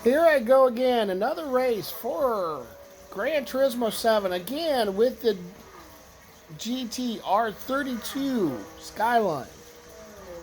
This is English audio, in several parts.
Here I go again, another race for Gran Turismo 7, again with the GTR 32 Skyline.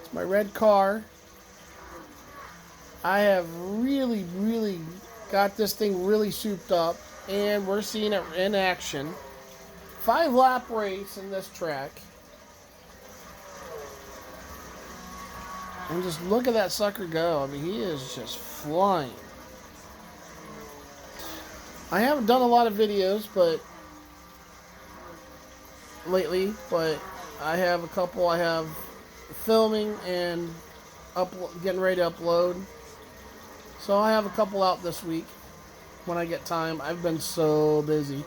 It's my red car. I have really got this thing really souped up, and we're seeing it in action. 5-lap race in this track. And just look at that sucker go. I mean, he is just flying. I haven't done a lot of videos, but lately, I have a couple. I have filming and getting ready to upload. So I have a couple out this week when I get time. I've been so busy.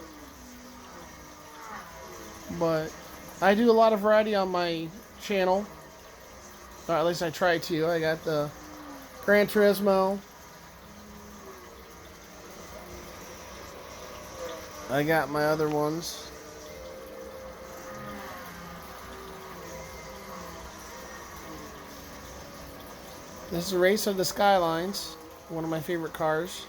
But I do a lot of variety on my channel. Or at least I try to. I got the Gran Turismo. I got my other ones. This is a race of the Skylines. One of my favorite cars.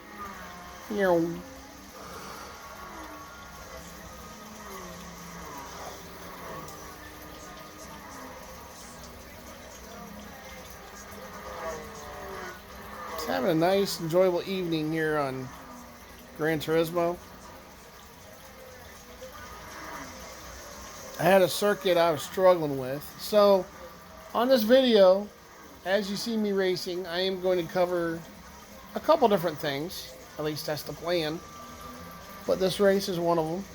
Just having a nice, enjoyable evening here on Gran Turismo. I had a circuit I was struggling with. So, on this video, as you see me racing, I am going to cover a couple different things. At least that's the plan. But this race is one of them.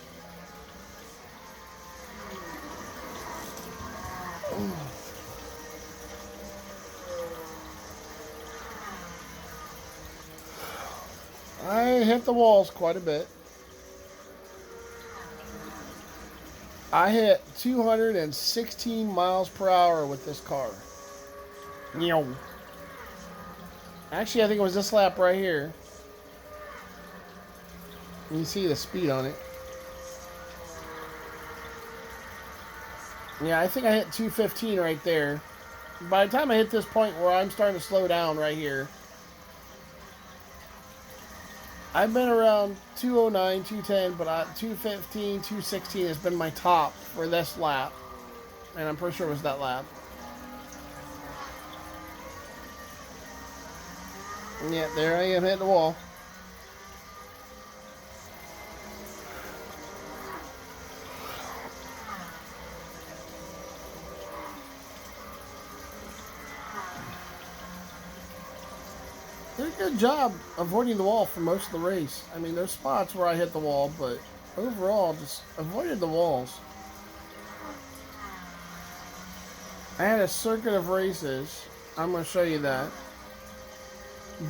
I hit the walls quite a bit. I hit 216 miles per hour with this car. Actually, I think it was this lap right here. You can see the speed on it. Yeah, I think I hit 215 right there. By the time I hit this point where I'm starting to slow down right here, I've been around 209, 210, but 215, 216 has been my top for this lap. And I'm pretty sure it was that lap. Yeah, there I am hitting the wall. Did a good job avoiding the wall for most of the race. I mean, there's spots where I hit the wall, but overall, just avoided the walls. I had a circuit of races. I'm going to show you that.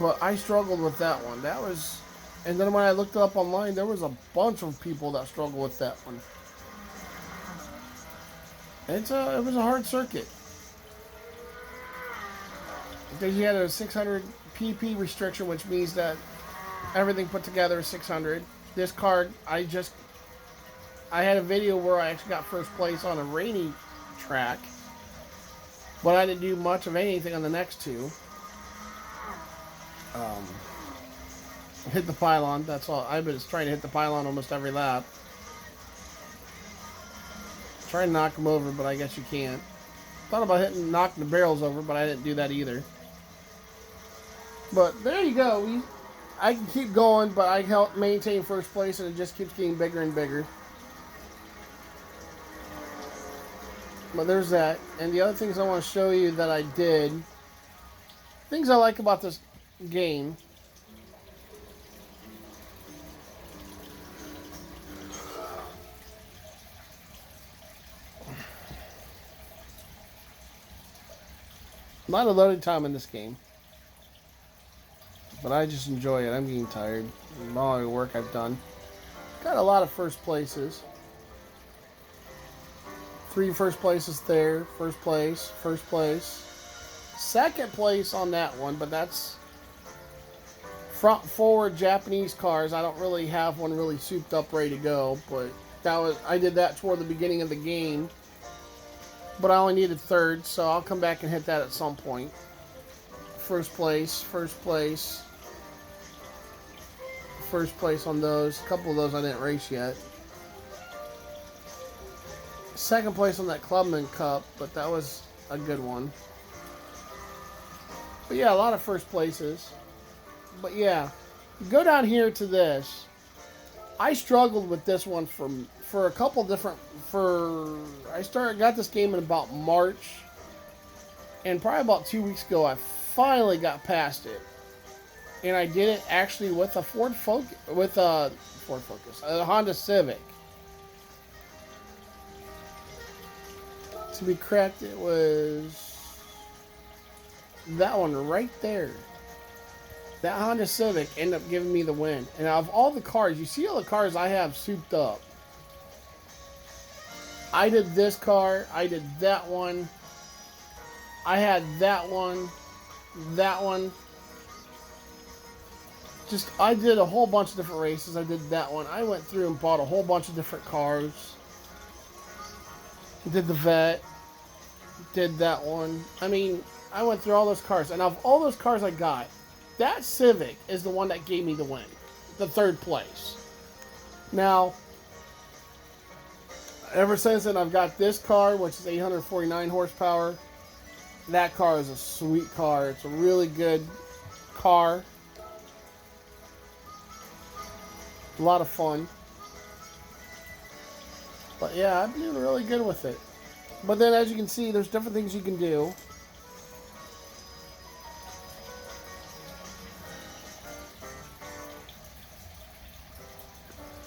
But I struggled with that one. That was... And then when I looked it up online, there was a bunch of people that struggled with that one. It was a hard circuit. Because you had a 600 pp restriction, which means that everything put together is 600. This car, I had a video where I actually got first place on a rainy track, but I didn't do much of anything on the next two. Hit the pylon, that's all. I've been trying to hit the pylon almost every lap. Try to knock them over, but I guess you can't. Thought about knocking the barrels over, but I didn't do that either. But there you go. I can keep going, but I help maintain first place, and it just keeps getting bigger and bigger. But there's that. And the other things I want to show you that I did. Things I like about this game. A lot of loading time in this game. But I just enjoy it. I'm getting tired. All the work I've done. Got a lot of first places. 3 first places there. First place. First place. Second place on that one, but that's front forward Japanese cars. I don't really have one really souped up ready to go, but I did that toward the beginning of the game. But I only needed third, so I'll come back and hit that at some point. First place, first place. first place on those. A couple of those I didn't race yet. Second place on that Clubman Cup, but that was a good one. But yeah, a lot of first places. But yeah, go down here to this. I struggled with this one for a couple different got this game in about March, and probably about 2 weeks ago I finally got past it, and I did it actually with a a Honda Civic. To be correct, it was that one right there. That Honda Civic ended up giving me the win. And out of all the cars, you see all the cars I have souped up. I did this car. I did that one. I had that one. That one. I did a whole bunch of different races. I did that one. I went through and bought a whole bunch of different cars. Did the Vet. Did that one. I mean, I went through all those cars. And of all those cars I got, that Civic is the one that gave me the win. The third place. Now, ever since then, I've got this car, which is 849 horsepower. That car is a sweet car. It's a really good car. A lot of fun. But yeah, I'm doing really good with it. But then, as you can see, there's different things you can do.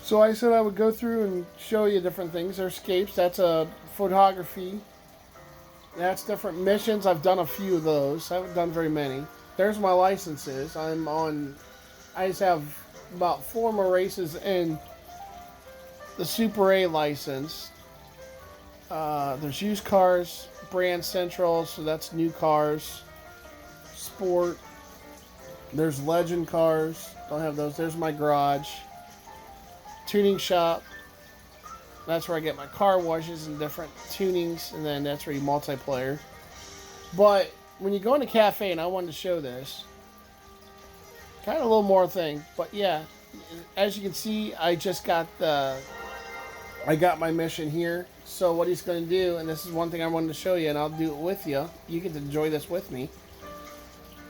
So I said I would go through and show you different things. There's escapes. That's a photography. That's different missions. I've done a few of those. I haven't done very many. There's my licenses. I just have about 4 more races in the Super A license. There's used cars, brand central, so that's new cars. Sport. There's legend cars. Don't have those. There's my garage. Tuning shop. That's where I get my car washes and different tunings, and then that's where you multiplayer. But when you go in the cafe, and I wanted to show this, kind of a little more thing, but yeah, as you can see, I got my mission here. So what he's going to do, and this is one thing I wanted to show you, and I'll do it with you. You get to enjoy this with me.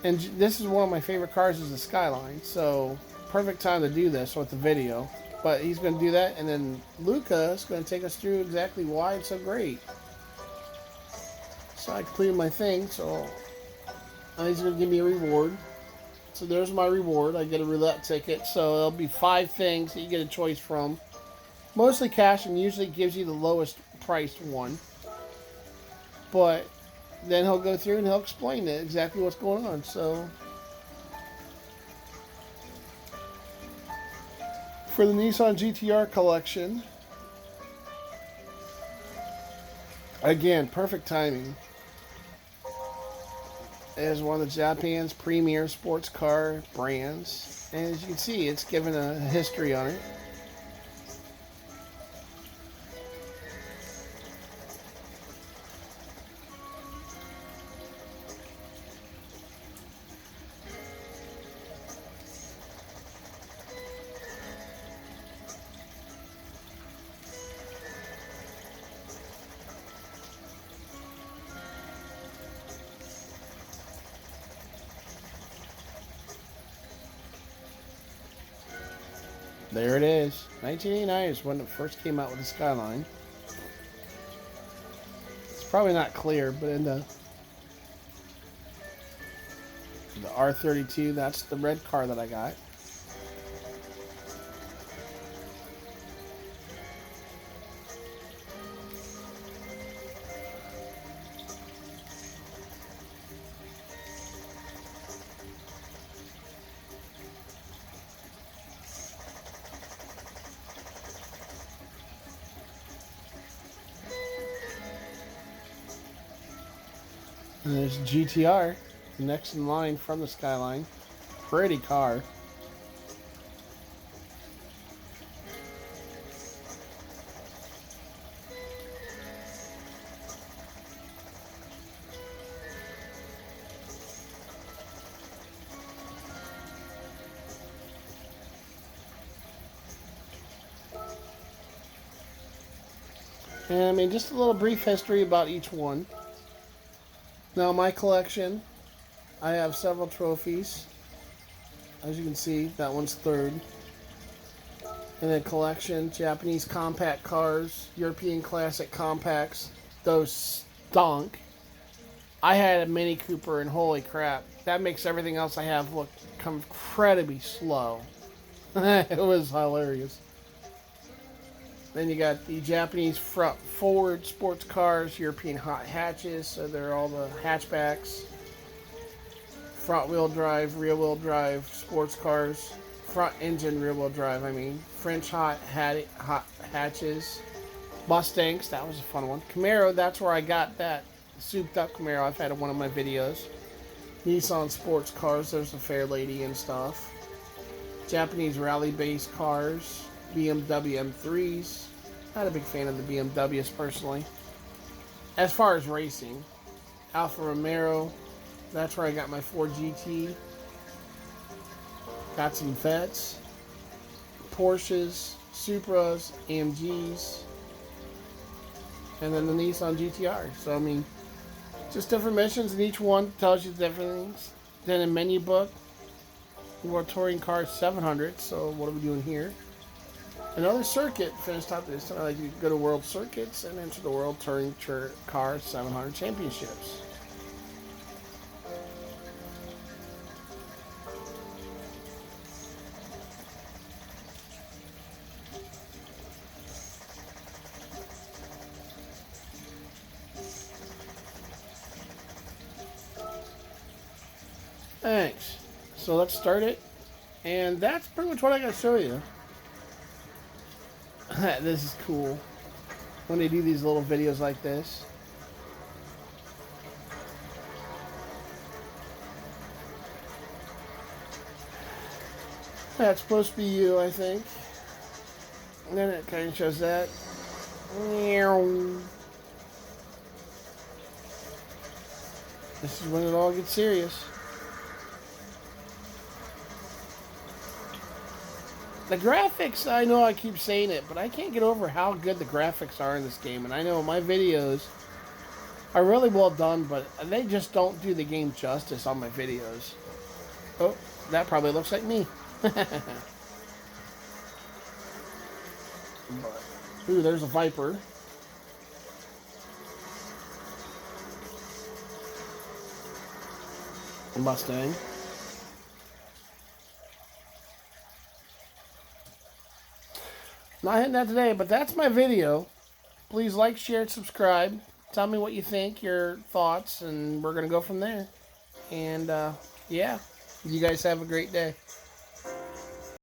And this is one of my favorite cars, is the Skyline. So perfect time to do this with the video. But he's going to do that, and then Luca is going to take us through exactly why it's so great. So I completed my thing, so he's going to give me a reward. So there's my reward. I get a roulette ticket, so there'll be 5 things that you get a choice from. Mostly cash, and usually gives you the lowest priced one. But then he'll go through and he'll explain it, exactly what's going on. So for the Nissan GTR collection, again, perfect timing. It is one of the Japan's premier sports car brands, and as you can see, it's given a history on it. There it is. 1989 is when it first came out with the Skyline. It's probably not clear, but in the R32, that's the red car that I got. And there's GTR, next in line from the Skyline. Pretty car. And I mean, just a little brief history about each one. Now, my collection, I have several trophies. As you can see, that one's third. And then collection, Japanese compact cars, European classic compacts. Those stunk. I had a Mini Cooper, and holy crap, that makes everything else I have look incredibly slow. It was hilarious. Then you got the Japanese front forward sports cars, European hot hatches, so they're all the hatchbacks. Front wheel drive, rear wheel drive sports cars. Front engine, rear wheel drive, I mean. French hot hatches. Mustangs, that was a fun one. Camaro, that's where I got that souped up Camaro. I've had one of my videos. Nissan sports cars, there's the Fair Lady and stuff. Japanese rally based cars. BMW M3s. Not a big fan of the BMWs personally. As far as racing, Alfa Romero, that's where I got my Ford GT. Got some Vets, Porsches, Supras, AMGs, and then the Nissan GTR. So I mean, just different missions, and each one tells you different things. Then a menu book, World Touring Car 700. So what are we doing here? Another circuit finished up this time. I like to go to World Circuits and enter the World Touring Car 700 Championships. Thanks. So let's start it. And that's pretty much what I got to show you. This is cool when they do these little videos like this. That's supposed to be you, I think. And then it kind of shows that. This is when it all gets serious. The graphics, I know I keep saying it, but I can't get over how good the graphics are in this game. And I know my videos are really well done, but they just don't do the game justice on my videos. Oh, that probably looks like me. Ooh, there's a Viper. A Mustang. Not hitting that today, but that's my video. Please like, share, and subscribe. Tell me what you think, your thoughts, and we're going to go from there. And, yeah, you guys have a great day.